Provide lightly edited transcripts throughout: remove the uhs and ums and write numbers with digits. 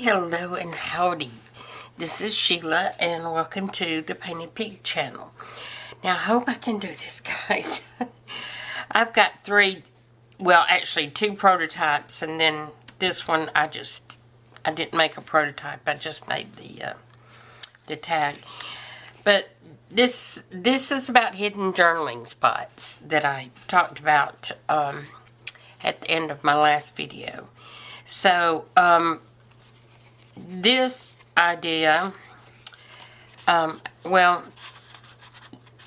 hello, and howdy. This is Sheila, and welcome to the Painted Pig channel. Now, I hope I can do this, guys. I've got two prototypes, and then this one I didn't make a prototype. I just made the tag. But this is about hidden journaling spots that I talked about at the end of my last video. So, this idea,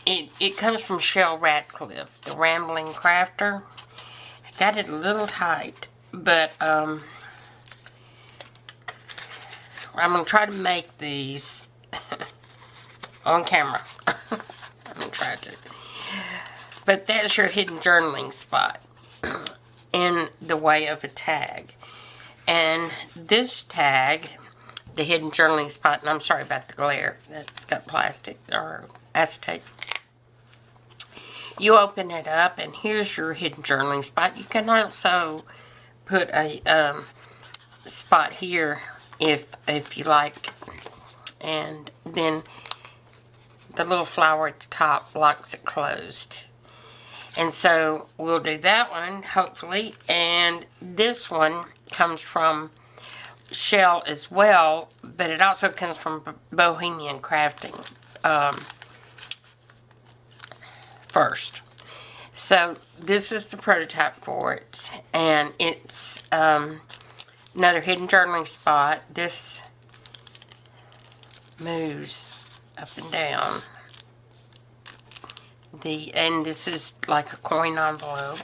it comes from Shel Radcliffe, the Rambling Crafter. I got it a little tight, but I'm going to try to make these on camera. I'm going to try to. But that's your hidden journaling spot in the way of a tag. And this tag, the hidden journaling spot, and I'm sorry about the glare, that's got plastic or acetate. You open it up, and here's your hidden journaling spot. You can also put a spot here if you like, and then the little flower at the top locks it closed. And so we'll do that one, hopefully. And this one comes from Shel as well, but it also comes from Bohemian Crafting first. So this is the prototype for it, and it's another hidden journaling spot. This moves up and down. And this is like a coin envelope,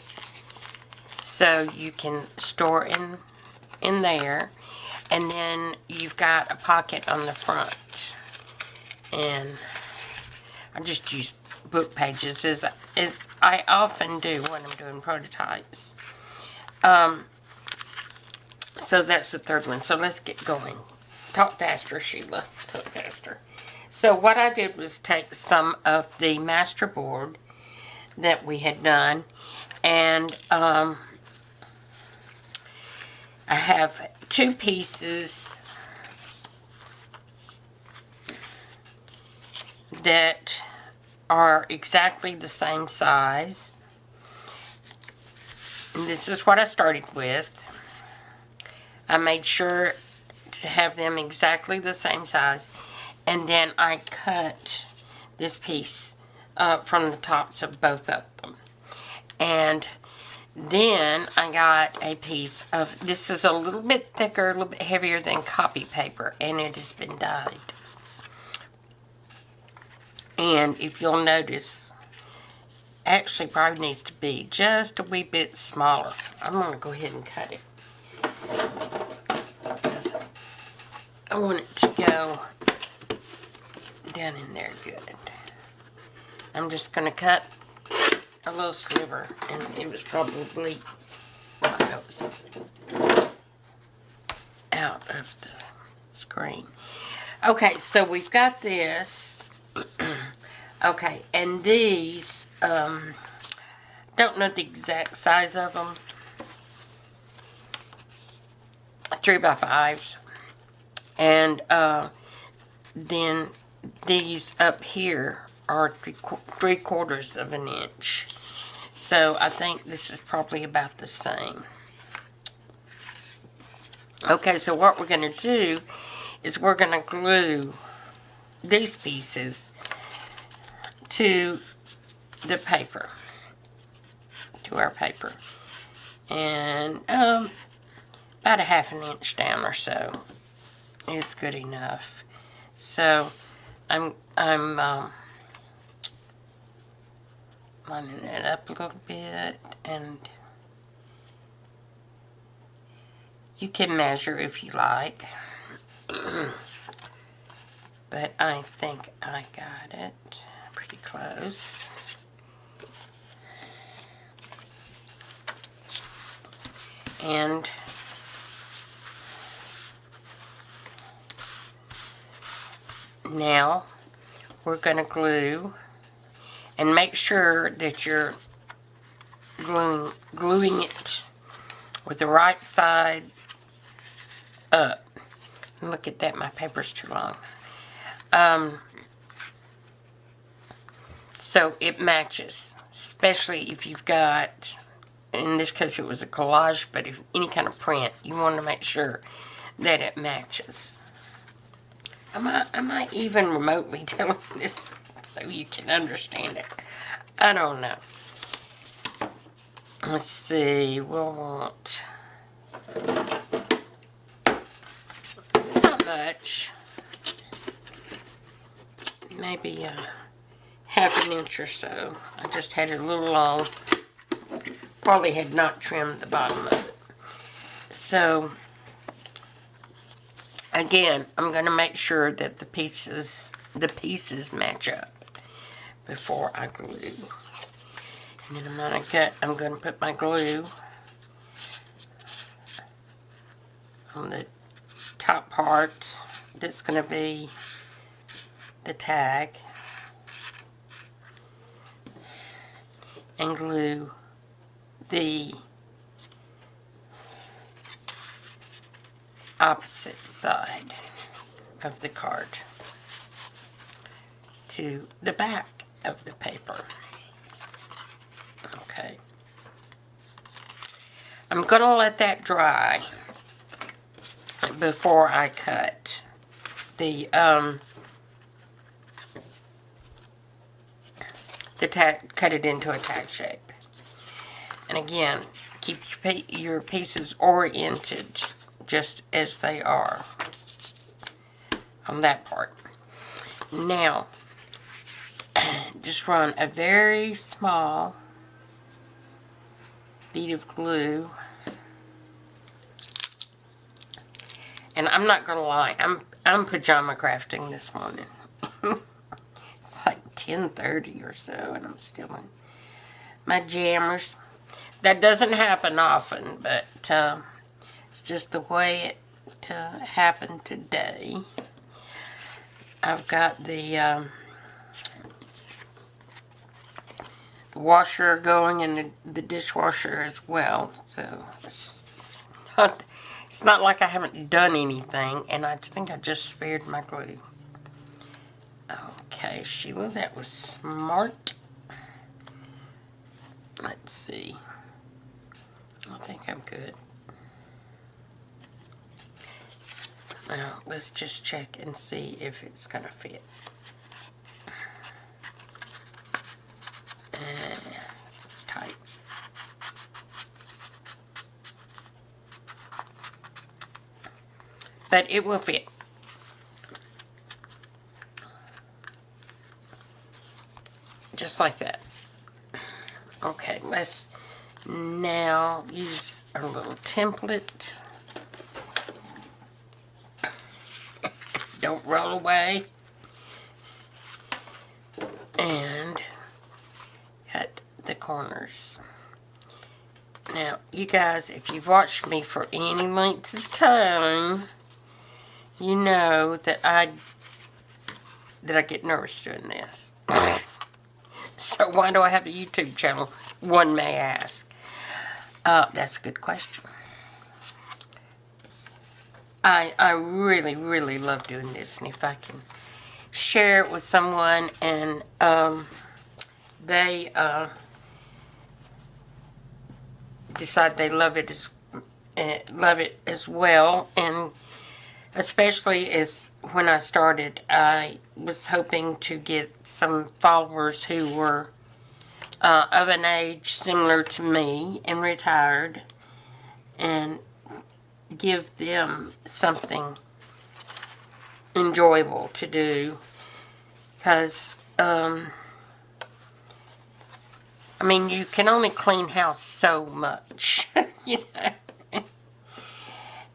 so you can store in there, and then you've got a pocket on the front. And I just use book pages as I often do when I'm doing prototypes. So that's the third one. So let's get going. Talk faster, Sheila. Talk faster. So what I did was take some of the master board that we had done, and I have two pieces that are exactly the same size. And this is what I started with. I made sure to have them exactly the same size. And then I cut this piece from the tops of both of them. And then I got a piece of, this is a little bit thicker, a little bit heavier than copy paper, and it has been dyed. And if you'll notice, actually probably needs to be just a wee bit smaller. I'm going to go ahead and cut it, because I want it to go down in there good. I'm just going to cut a little sliver, and it was probably, well, that was out of the screen. Okay, so we've got this. Okay, and these, don't know the exact size of them. 3x5s. And then these up here are 3/4 of an inch. So I think this is probably about the same. Okay, so what we're going to do is we're going to glue these pieces to the paper, to our paper. And about a 1/2 inch down or so is good enough. So I'm lining it up a little bit, and you can measure if you like. But I think I got it pretty close. And now we're going to glue, and make sure that you're gluing it with the right side up. Look at that, my paper's too long. So it matches, especially if you've got, in this case it was a collage, but if any kind of print, you want to make sure that it matches. Am I even remotely telling this so you can understand it? I don't know. Let's see, we'll want not much, maybe half an inch or so. I just had it a little long. Probably had not trimmed the bottom of it. So again, I'm going to make sure that the pieces match up before I glue. And then I'm going to put my glue on the top part. That's going to be the tag. And glue the opposite side of the card to the back of the paper. Okay. I'm going to let that dry before I cut the tag, cut it into a tag shape. And again, keep your pieces oriented just as they are on that part. Now, just run a very small bead of glue. And I'm not gonna lie, I'm pajama crafting this morning. It's like 10:30 or so, and I'm still in my jammers. That doesn't happen often, but it's just the way it happened today. I've got the washer going and the dishwasher as well, so it's not like I haven't done anything, and I think I just spared my glue. Okay, Sheila, that was smart. Let's see. I think I'm good. Now, let's just check and see if it's going to fit. It's tight. But it will fit. Just like that. Okay, let's now use our little template. Don't roll away. And cut the corners. Now, you guys, if you've watched me for any length of time, you know that I get nervous doing this. So why do I have a YouTube channel? One may ask. That's a good question. I really, really love doing this, and if I can share it with someone and they decide they love it as well, and especially as when I started, I was hoping to get some followers who were of an age similar to me and retired, and give them something enjoyable to do, because I mean, you can only clean house so much. You know.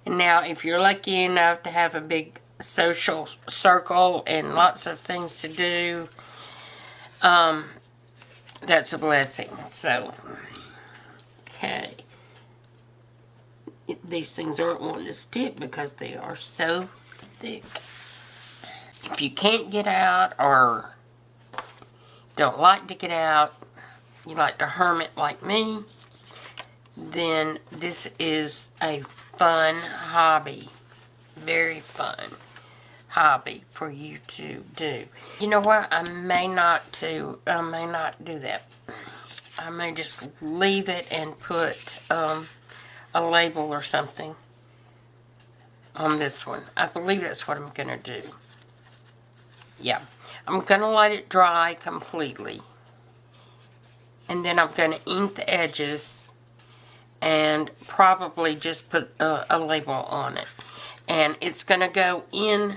And now, if you're lucky enough to have a big social circle and lots of things to do, that's a blessing. So, okay. These things aren't wanting to stick because they are so thick. If you can't get out or don't like to get out, you like to hermit like me, then this is a fun hobby very fun hobby for you to do. You know what? I may not do that. I may just leave it and put a label or something on this one. I believe that's what I'm gonna do. Yeah, I'm gonna let it dry completely, and then I'm gonna ink the edges and probably just put a label on it. And it's gonna go in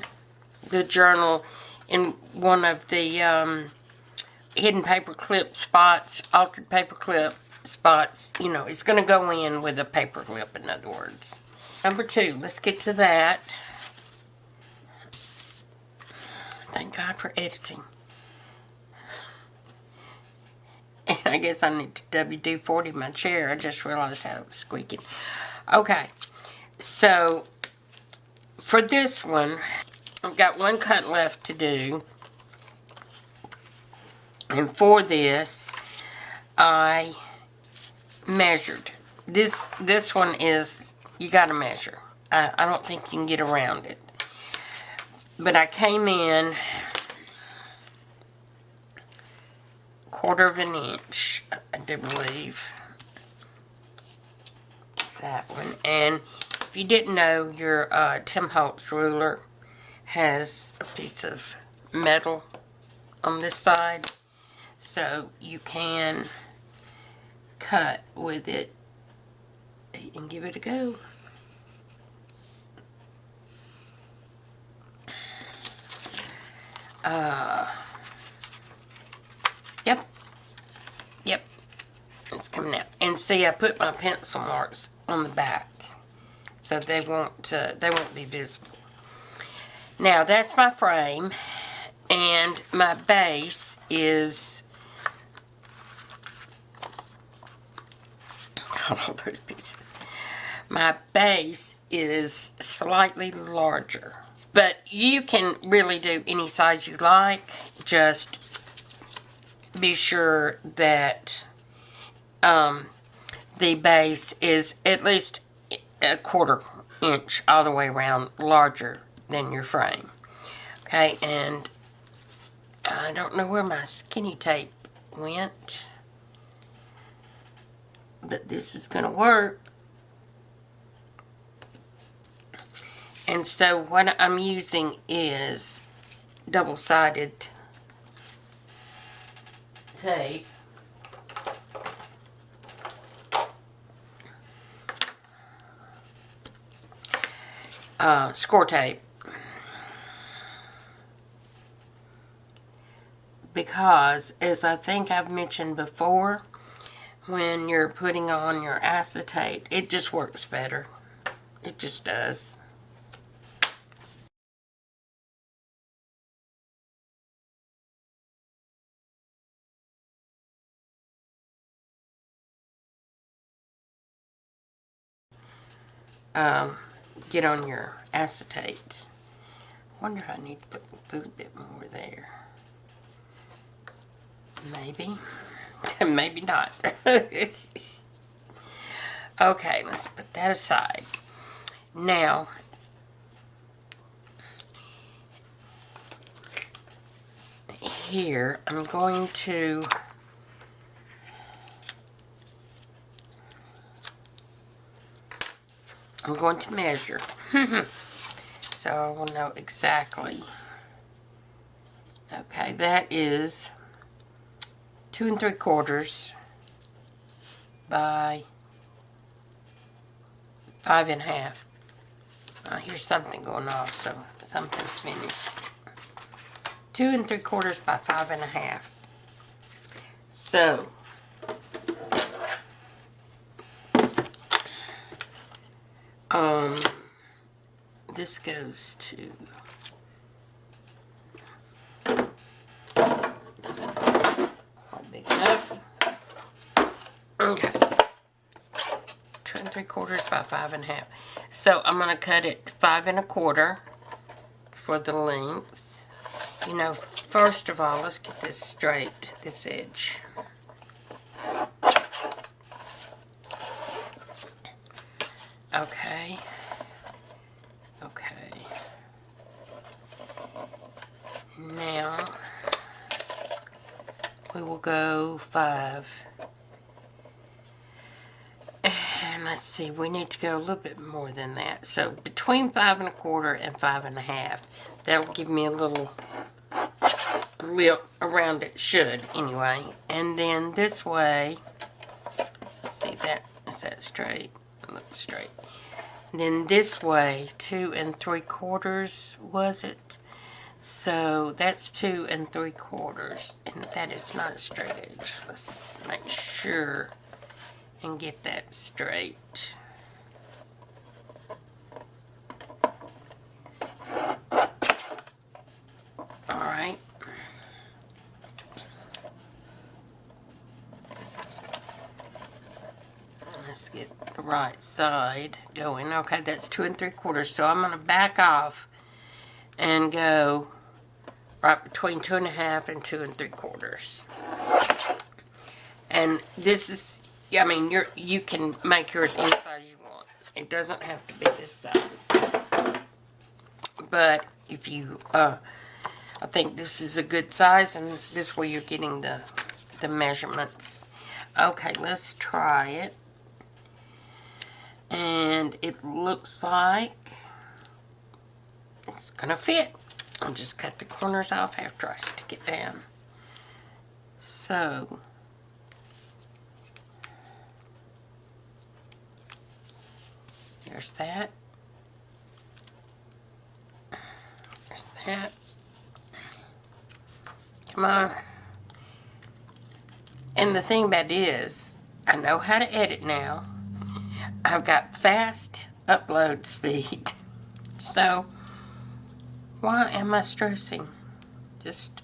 the journal in one of the hidden paper clip spots, altered paper clip spots. You know, it's going to go in with a paper clip, in other words. Number 2, let's get to that. Thank God for editing. And I guess I need to WD-40 my chair. I just realized how it was squeaking. Okay, so for this one, I've got one cut left to do. And for this, I measured. This one is, you got to measure. I don't think you can get around it. But I came in 1/4 of an inch, I do believe. That one. And if you didn't know, your Tim Holtz ruler has a piece of metal on this side. So you can cut with it and give it a go. Yep, it's coming out. And see, I put my pencil marks on the back, so they won't be visible. Now that's my frame, and my base is all those pieces. My base is slightly larger, but you can really do any size you like. Just be sure that the base is at least 1/4 inch all the way around larger than your frame. Okay, and I don't know where my skinny tape went, but this is going to work. And so what I'm using is double-sided tape. Score tape. Because, as I think I've mentioned before, when you're putting on your acetate, it just works better. It just does. Get on your acetate. Wonder if I need to put a little bit more there. Maybe. Maybe not. Okay, let's put that aside. Now, here, I'm going to measure. So I will know exactly. Okay, that is 2 3/4 by 5 1/2. Here's something going off, so something's finished. 2 3/4 by 5 1/2. So this goes to, not big enough. Okay, 2 3/4 by 5 1/2. So I'm going to cut it 5 1/4 for the length. You know, first of all, let's get this straight, this edge. Okay. Okay. will go 5. And let's see, we need to go a little bit more than that. So between 5 1/4 and 5 1/2. That'll give me a little lip around it, should anyway. And then this way, let's see, that is that straight? It looks straight. And then this way, 2 3/4 was it? So that's 2 3/4, and that is not a straight edge. Let's make sure and get that straight. Alright. Let's get the right side going. Okay, that's 2 3/4. So I'm going to back off and go right between 2 1/2 and 2 3/4. And this is, I mean, you can make yours any size you want. It doesn't have to be this size. But if you, I think this is a good size, and this way you're getting the measurements. Okay, let's try it. And it looks like it's gonna fit. I'll just cut the corners off after I stick it down. So there's that. There's that. Come on. And the thing about it is, I know how to edit now. I've got fast upload speed. So why am I stressing? Just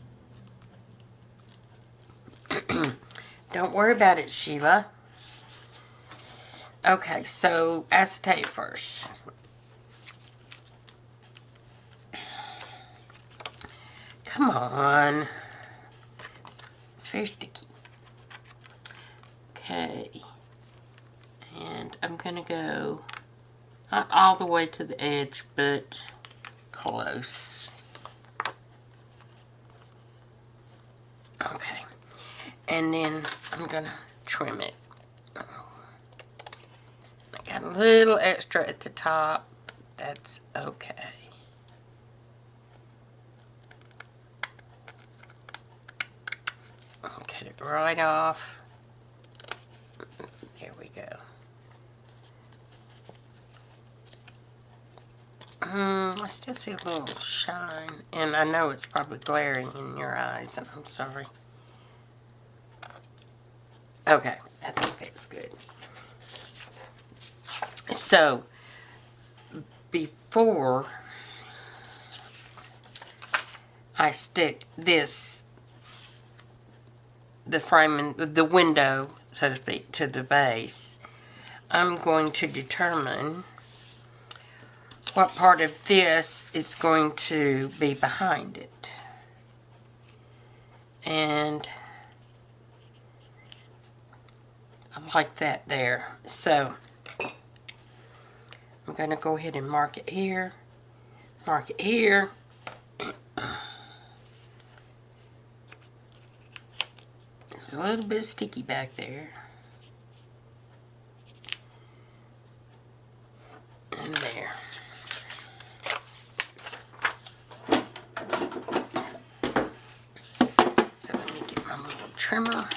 don't worry about it, Sheila. Okay, so acetate first. Come on. It's very sticky. Okay. And I'm going to go not all the way to the edge, but close. Okay. And then I'm going to trim it. I got a little extra at the top. That's okay. I'll cut it right off. There we go. I still see a little shine, and I know it's probably glaring in your eyes, and I'm sorry. Okay, I think that's good. So, before I stick this, the frame, in the window, so to speak, to the base, I'm going to determine what part of this is going to be behind it. And I like that there. So I'm going to go ahead and mark it here. Mark it here. It's a little bit sticky back there. And there. So let me get my little trimmer.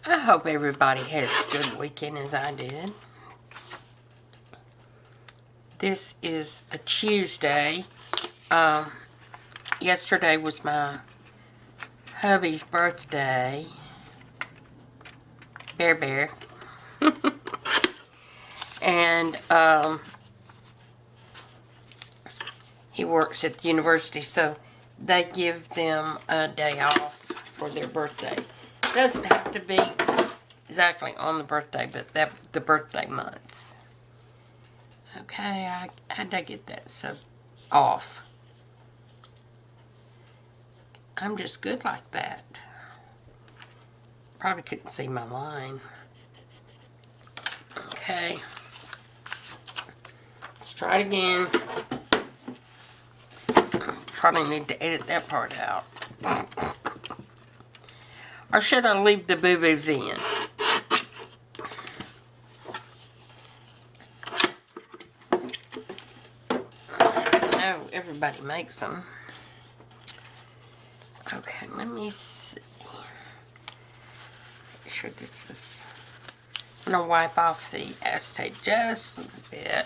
I hope everybody had as good a weekend as I did. This is a Tuesday. Yesterday was my hubby's birthday. Bear. And he works at the university, so they give them a day off for their birthday. It doesn't have to be exactly on the birthday, but the birthday month. Okay, how'd I get that so off? I'm just good like that. Probably couldn't see my line. Okay. Let's try it again. Probably need to edit that part out. Or should I leave the boo-boos in? I know everybody makes them. Okay, let me see. Make sure this is... I'm going to wipe off the acetate just a little bit.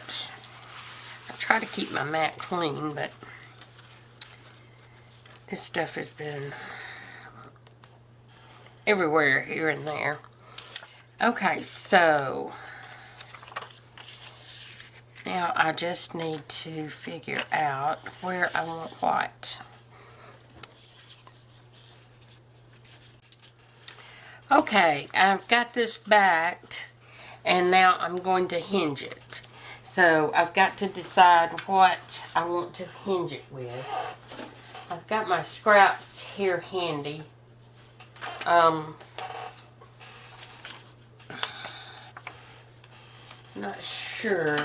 I try to keep my mat clean, but this stuff has been everywhere, here and there. Okay, so now I just need to figure out where I want what. Okay, I've got this backed, and now I'm going to hinge it. So I've got to decide what I want to hinge it with. I've got my scraps here handy. Not sure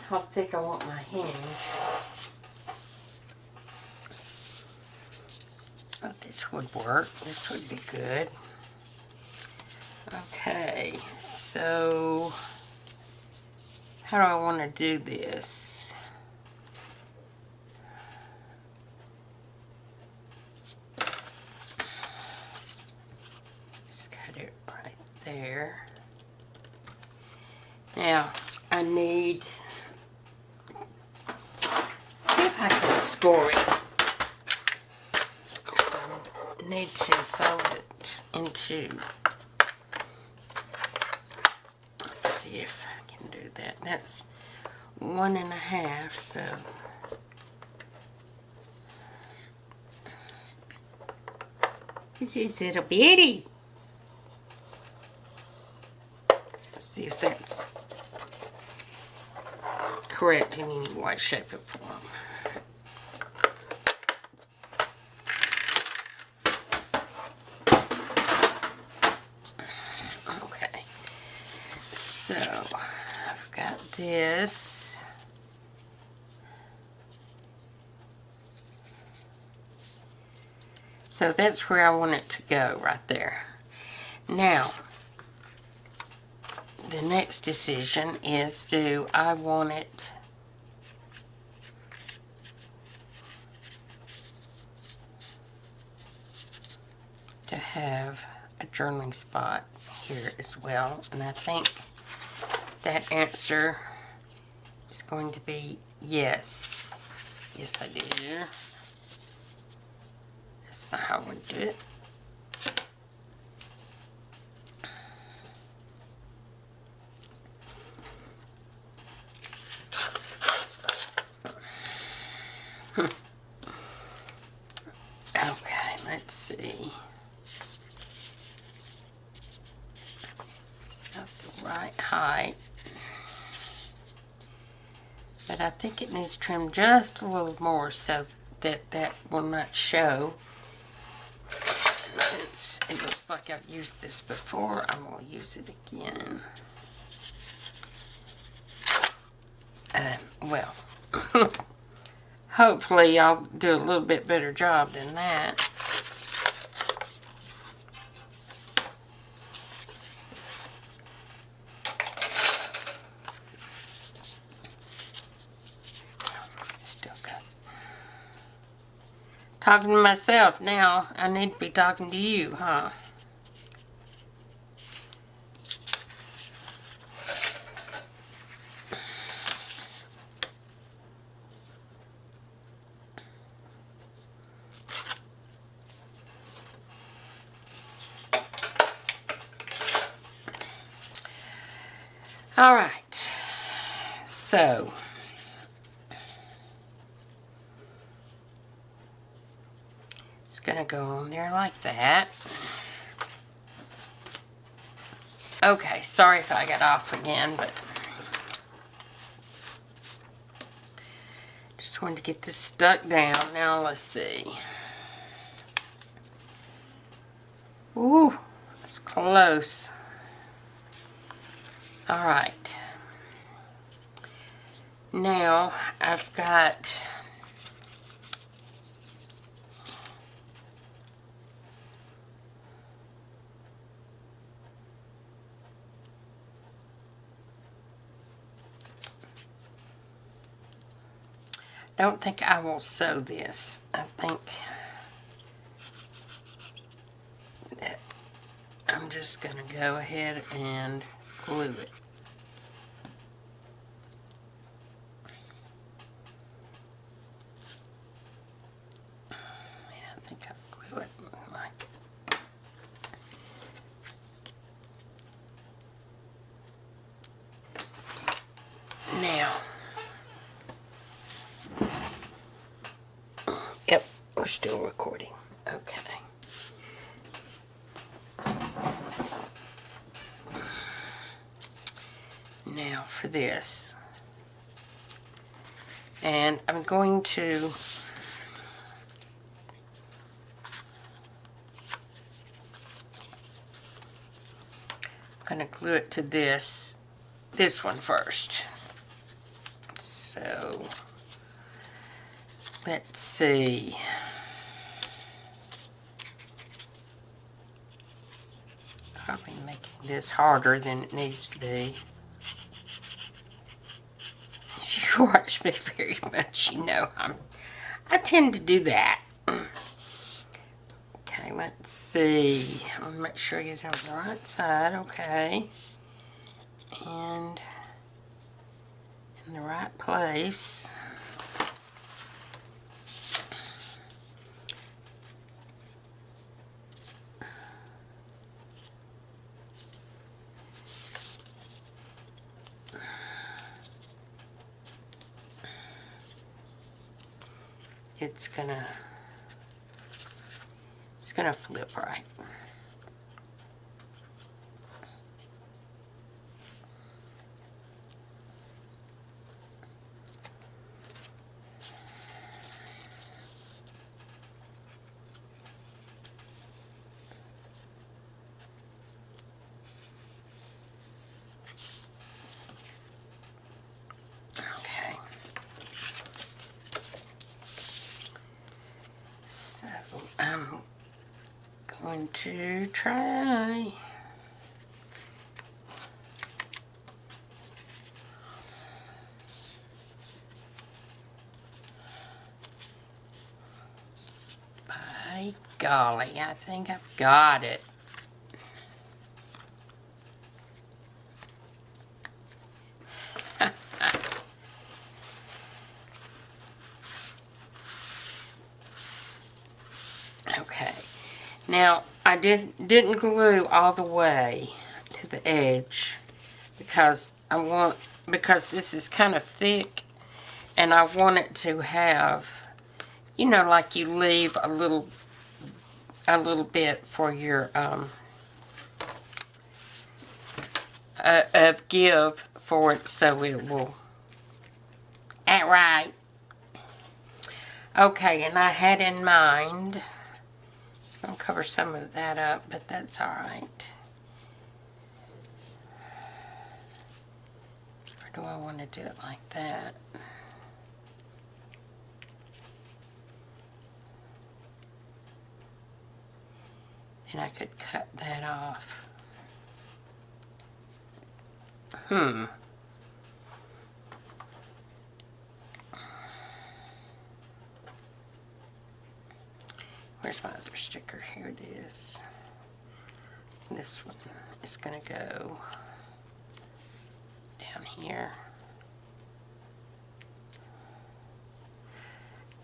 how thick I want my hinge. Oh, this would work. This would be good. Okay, so how do I want to do this? Just cut it right there. Now, I need, see if I can score it. So I need to fold it into, let's see if I can do that. That's 1.5, so. This is little bitty. Let's see if that's correct in any way, shape, or form. Okay, so I've got this. So that's where I want it to go, right there. Now, the next decision is, do I want it to have a journaling spot here as well? And I think that answer is going to be yes. Yes, I do. That's not how I want to do it. Okay, let's see. It's about the right height. But I think it needs trimmed just a little more so that that will not show. Since it looks like I've used this before, I'm going to use it again. Well, hopefully I'll do a little bit better job than that. Still got. Talking to myself now. I need to be talking to you, huh? All right, so it's gonna go on there like that. Okay, sorry if I got off again, but just wanted to get this stuck down. Now let's see. Ooh, that's close. All right. Now I've got don't think I will sew this. I think that I'm just going to go ahead and glue it. I think I'll glue it like now. Yep, we're still recording. Okay. Now for this. And I'm going to glue it to this one first. So let's see. Probably making this harder than it needs to be. If you watch me very much, you know I tend to do that. Okay, let's see. I want to make sure I get it on the right side. Okay. And in the right place. It's gonna flip right. Okay. So I'm going to try. By golly, I think I've got it. Okay. Now, I just didn't glue all the way to the edge because because this is kind of thick and I want it to have, you know, like you leave a little bit for your of give for it so it will act right. Okay, and I had in mind, it's going to cover some of that up, but that's alright. Or do I want to do it like that? And I could cut that off. Where's my other sticker? Here it is. This one is going to go down here.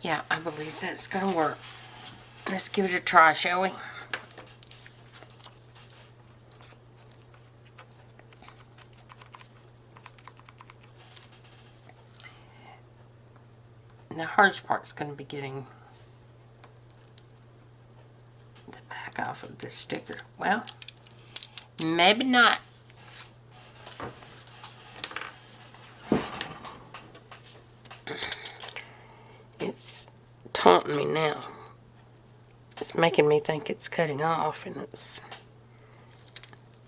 Yeah, I believe that's going to work. Let's give it a try, shall we? And the hardest part's going to be getting the back off of this sticker. Well, maybe not. It's taunting me now. It's making me think it's cutting off, and it's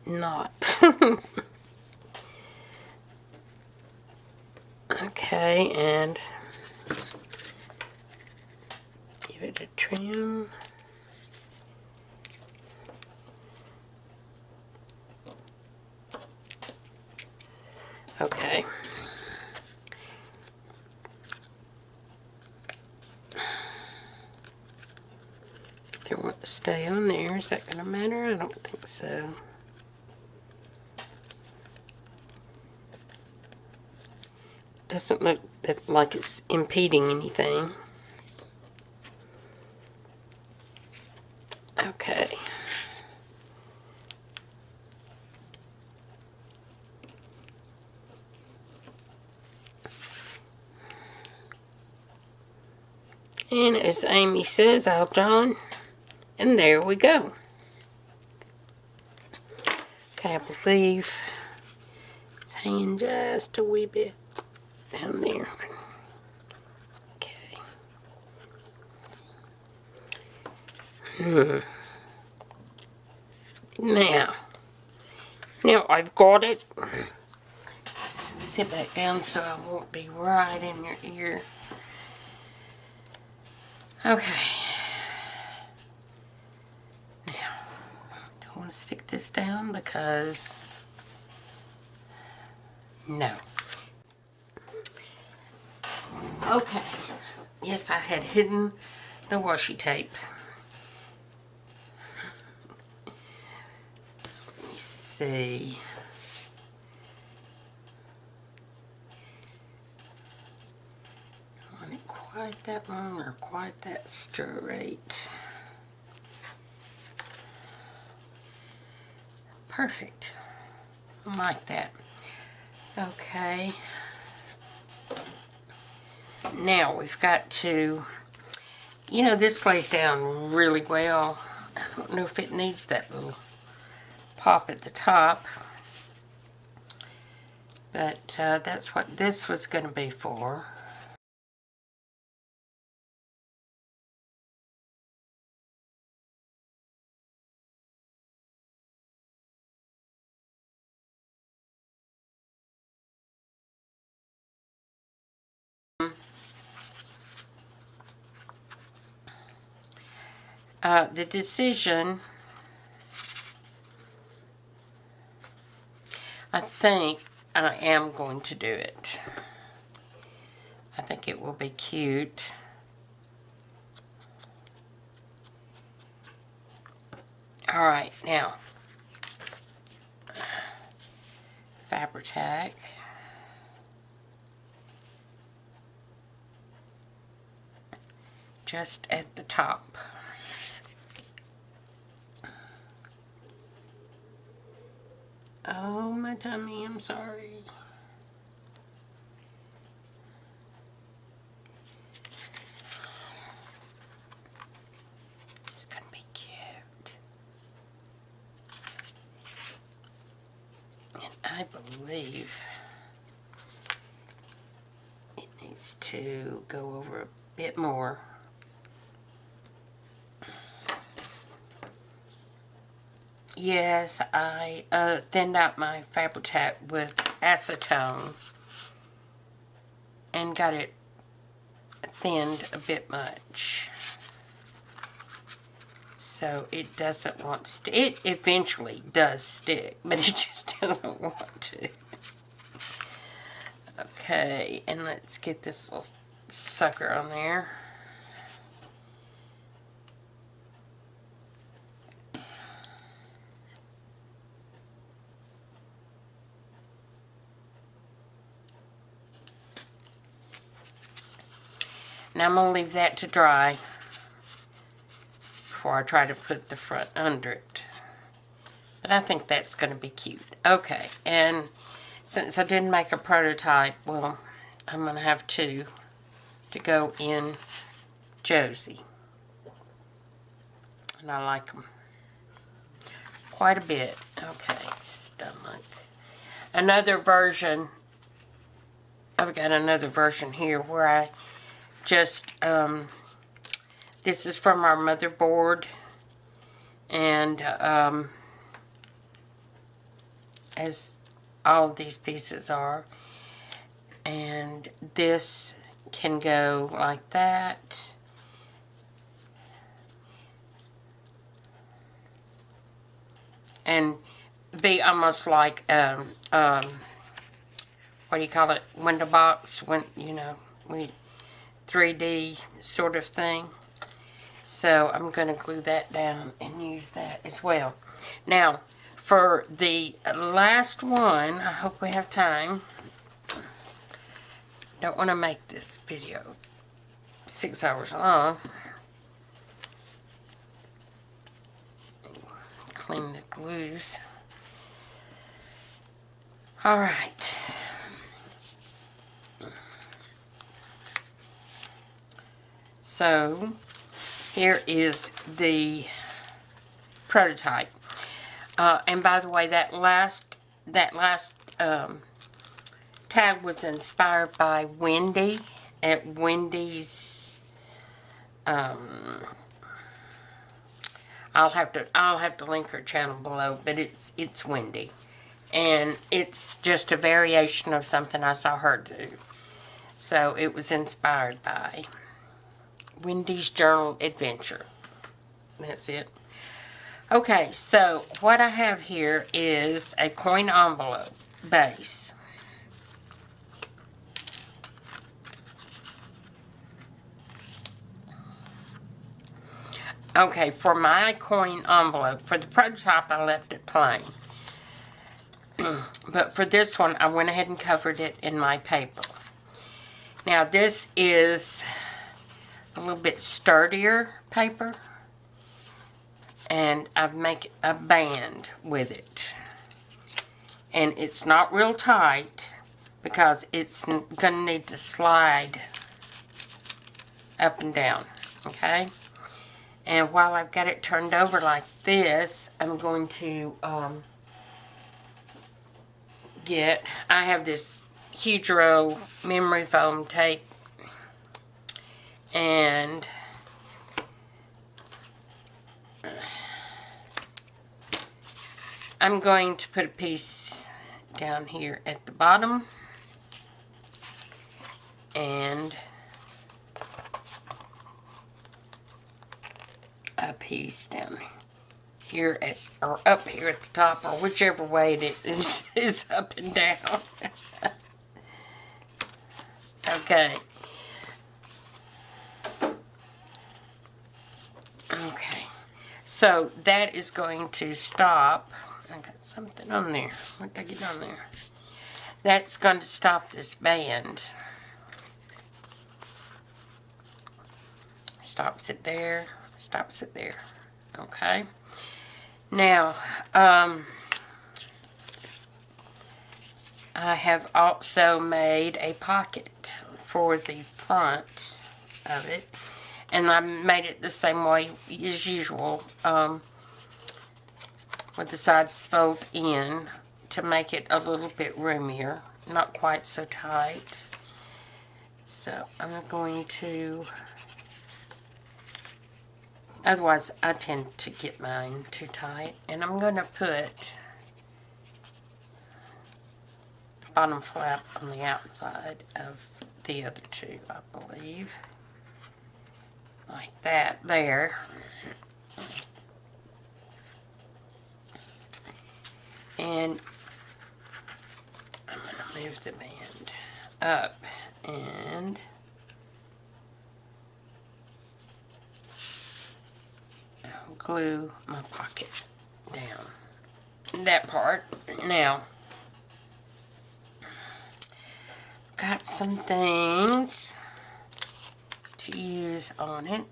not. Okay, and give it a trim. Okay. stay on there. Is that going to matter? I don't think so. Doesn't look like it's impeding anything. Okay. And as Amy says, I'll join. And there we go. Okay, I believe it's hanging just a wee bit down there. Okay. Now I've got it. Sit back down so I won't be right in your ear. Okay. Now, I don't want to stick this down because no. Okay. Yes, I had hidden the washi tape. Let me see. I want it quite that long or quite that straight. Perfect. I like that. Okay. Now we've got to, you know, this lays down really well. I don't know if it needs that little pop at the top, but that's what this was going to be for. The decision, I think I am going to do it. I think it will be cute. Alright, now, Fabri-Tac. Just at the top. Oh, my tummy, I'm sorry. This is gonna be cute. And I believe it needs to go over a bit more. Yes, I thinned out my Fabri-Tac with acetone and got it thinned a bit much. So it doesn't want to stick. It eventually does stick, but it just doesn't want to. Okay, and let's get this little sucker on there. Now I'm going to leave that to dry before I try to put the front under it. But I think that's going to be cute. Okay, and since I didn't make a prototype, well, I'm going to have two to go in Josie. And I like them quite a bit. Okay, stomach. Another version, I've got another version here where I just, this is from our motherboard, and as all of these pieces are, and this can go like that, and be almost like what do you call it, window box, when, you know, we 3D sort of thing. So I'm going to glue that down and use that as well. Now, for the last one, I hope we have time. Don't want to make this video 6 hours long. Clean the glues. Alright. So, here is the prototype. And by the way, that last tag was inspired by Wendy at Wendy's. I'll have to link her channel below, but it's Wendy, and it's just a variation of something I saw her do. So it was inspired by Wendy's Journal Adventure. That's it. Okay, so what I have here is a coin envelope base. Okay, for my coin envelope, for the prototype I left it plain. But for this one, I went ahead and covered it in my paper. Now this is a little bit sturdier paper. And I've made a band with it. And it's not real tight because it's going to need to slide up and down. Okay? And while I've got it turned over like this, I'm going to I have this huge roll memory foam tape, and I'm going to put a piece down here at the bottom, and a piece down here or up here at the top, or whichever way it is up and down. Okay. Okay. So that is going to stop. I got something on there. What did I get on there? That's going to stop this band. Stops it there. Stops it there. Okay. Now, I have also made a pocket for the front of it. And I made it the same way as usual, with the sides fold in to make it a little bit roomier, not quite so tight. So I'm going to, otherwise I tend to get mine too tight, and I'm going to put the bottom flap on the outside of the other two, I believe. Like that there. And I'm going to move the band up and I'll glue my pocket down. That part. Now, got some things to use on it.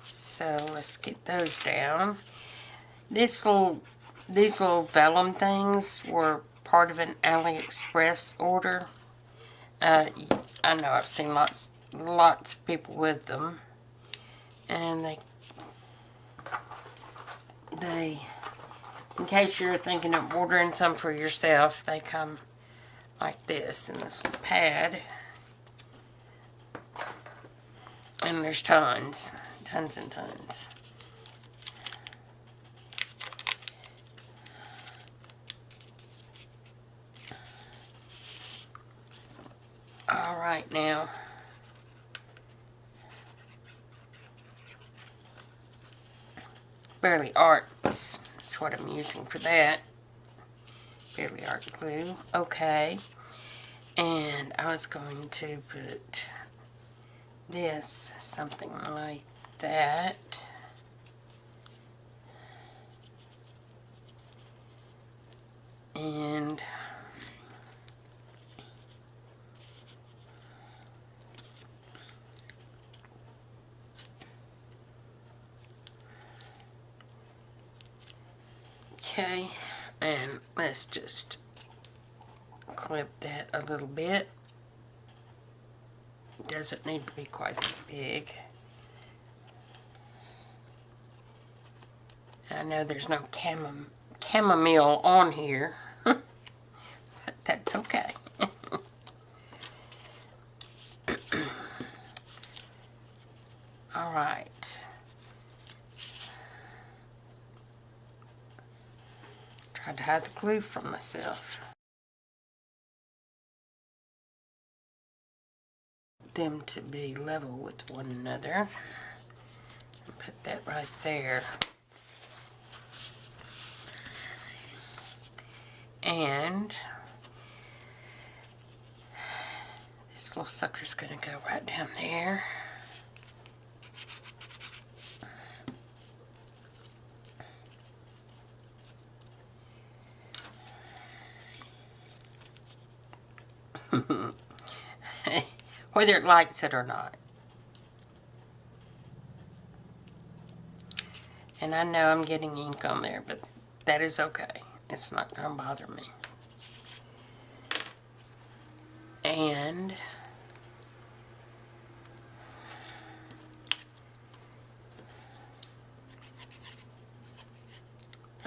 So let's get those down. These little vellum things were part of an AliExpress order. I know I've seen lots of people with them, and they in case you're thinking of ordering some for yourself, they come like this in this little pad, and there's tons and tons. All right, now Barely Art is what I'm using for that. Barely Art glue. Okay. And I was going to put this something like that. And okay, and let's just clip that a little bit. Doesn't need to be quite that big. I know there's no chamomile on here, but that's okay. All right. Tried to hide the glue from myself. Them to be level with one another. Put that right there. And this little sucker's gonna go right down there. Whether it likes it or not. And I know I'm getting ink on there, but that is okay. It's not going to bother me. And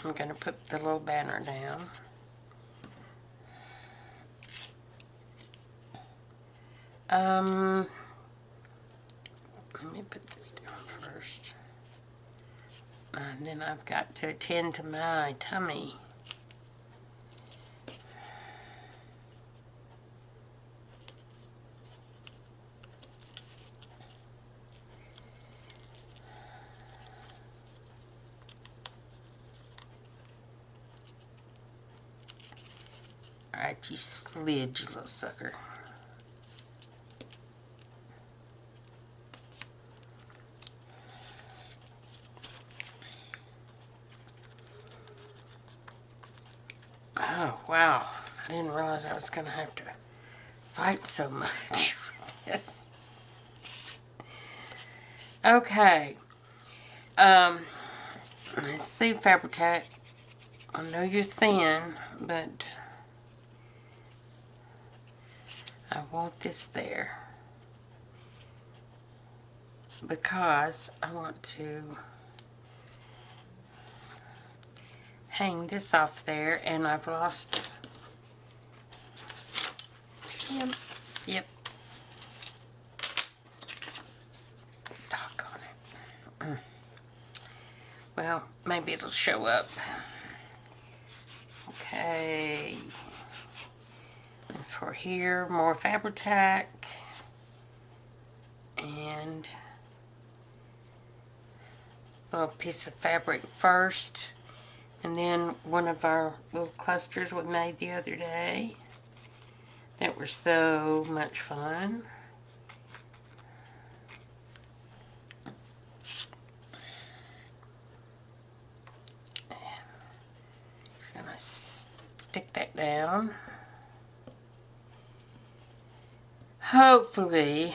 I'm going to put the little banner down. Let me put this down first. And then I've got to attend to my tummy. Alright, you slid, you little sucker. Oh, wow. I didn't realize I was going to have to fight so much with this. Okay. Let's see, Fabri-Tac. I know you're thin, but I want this there because I want to hang this off there, and I've lost. Yep. Doggone it. Well, maybe it'll show up. Okay. And for here, more Fabri-Tac. And a little piece of fabric first. And then one of our little clusters we made the other day that were so much fun. Just gonna stick that down. Hopefully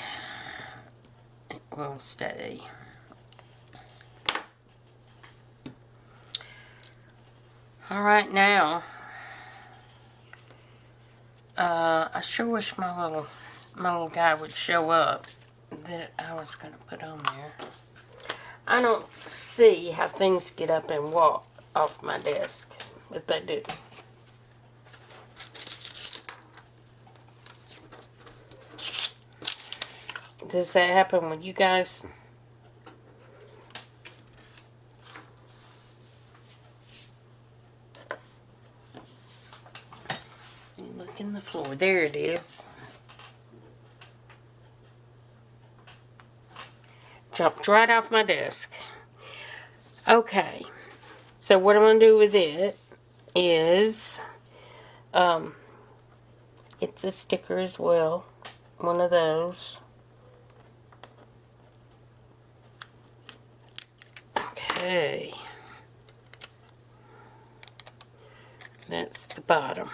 it will stay. All right, now I sure wish my little guy would show up that I was going to put on there. I don't see how things get up and walk off my desk, but they do. Does that happen with you guys? Look in the floor. There it is. Jumped right off my desk. Okay. So what I'm going to do with it is, it's a sticker as well. One of those. Okay. That's the bottom.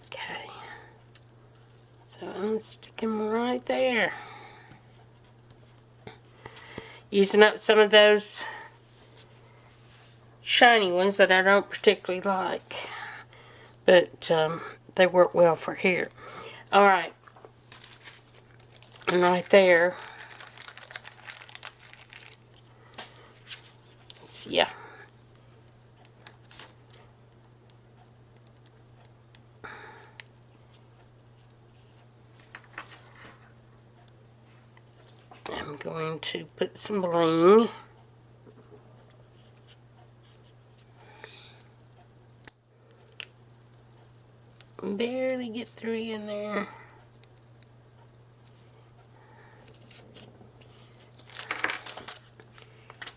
Okay. So I'm sticking them right there. Using up some of those shiny ones that I don't particularly like. But they work well for here. Alright. And right there. Yeah. I'm going to put some bling. Barely get 3 in there.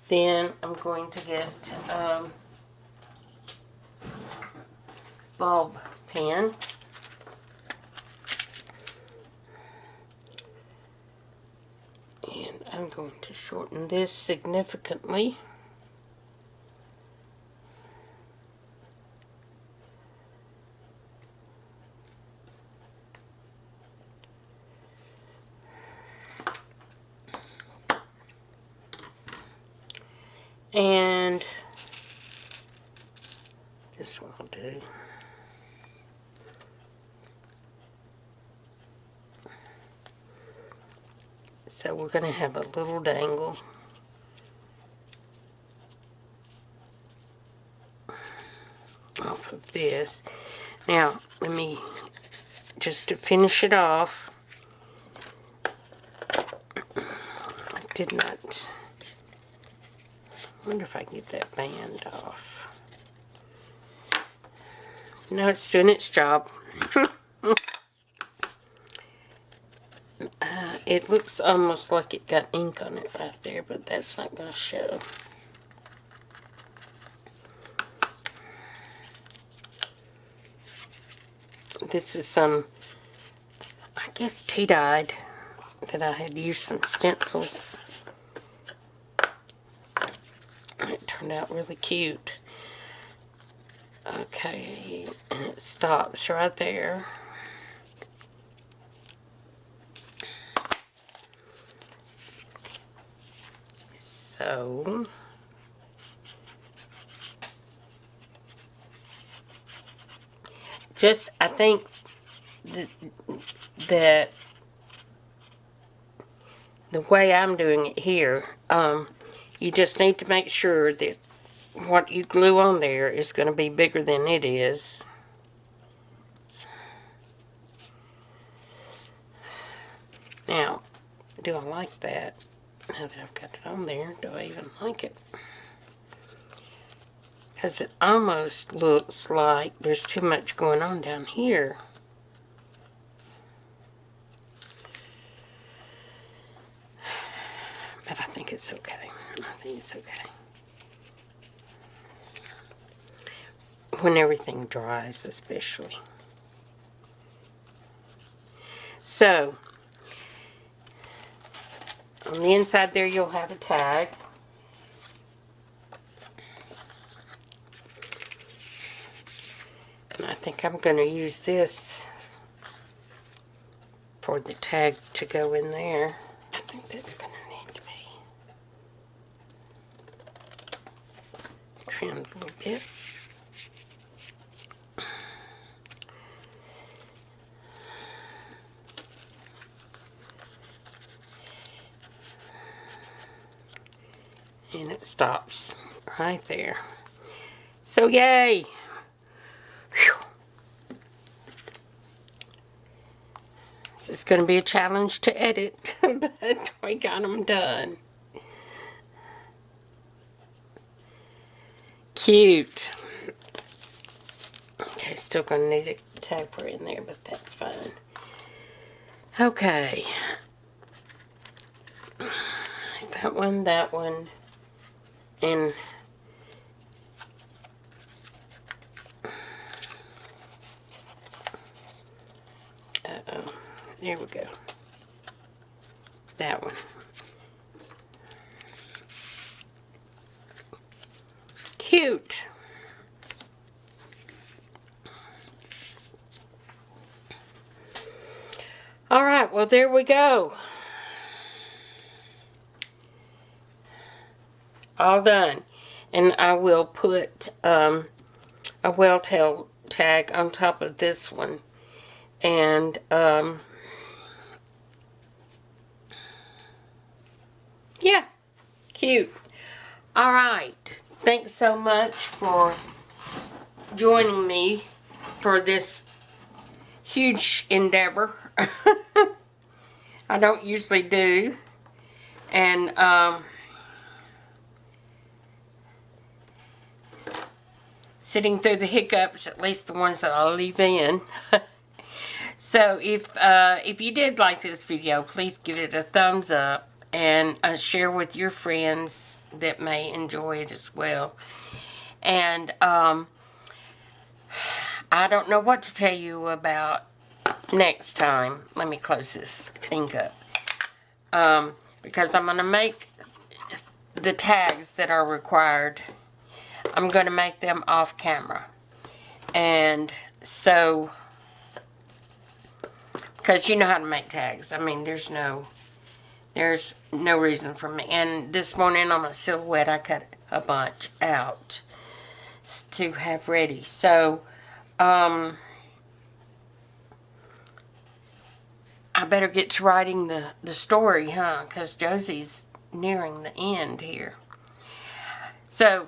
Then I'm going to get bulb pen. And I'm going to shorten this significantly. And this one will do. So we're going to have a little dangle. Off of this. Now, let me, just to finish it off, I did not, I wonder if I can get that band off. No, it's doing its job. It looks almost like it got ink on it right there, but that's not going to show. This is some, I guess, tea-dyed that I had used some stencils. It turned out really cute. Okay, and it stops right there. So, just, I think that the way I'm doing it here, you just need to make sure that what you glue on there is going to be bigger than it is. Now, do I like that? Now that I've got it on there, do I even like it? Because it almost looks like there's too much going on down here. But I think it's okay. I think it's okay. When everything dries, especially. So, on the inside there, you'll have a tag. And I think I'm going to use this for the tag to go in there. I think that's going to need to be trimmed a little bit. And it stops right there. So yay! Whew. This is going to be a challenge to edit, but we got them done. Cute. Okay, still going to need a tag for in there, but that's fine. Okay. There's that one, and uh-oh, there we go. That one. cute. Alright, well there we go. All done. And I will put a whale tail tag on top of this one. And yeah, cute. Alright, thanks so much for joining me for this huge endeavor. I don't usually do. And sitting through the hiccups, at least the ones that I'll leave in. So if you did like this video, please give it a thumbs up and share with your friends that may enjoy it as well. And I don't know what to tell you about next time. Let me close this thing up. Because I'm going to make the tags that are required. I'm going to make them off camera. And so, because you know how to make tags. I mean, there's no reason for me. And this morning on my silhouette, I cut a bunch out to have ready. So, I better get to writing the story, huh? Because Josie's nearing the end here. So,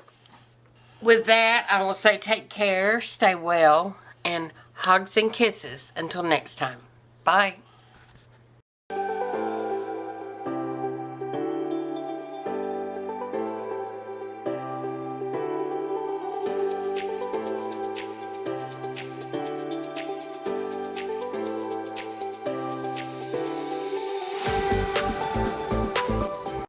with that, I will say take care, stay well, and hugs and kisses until next time. Bye.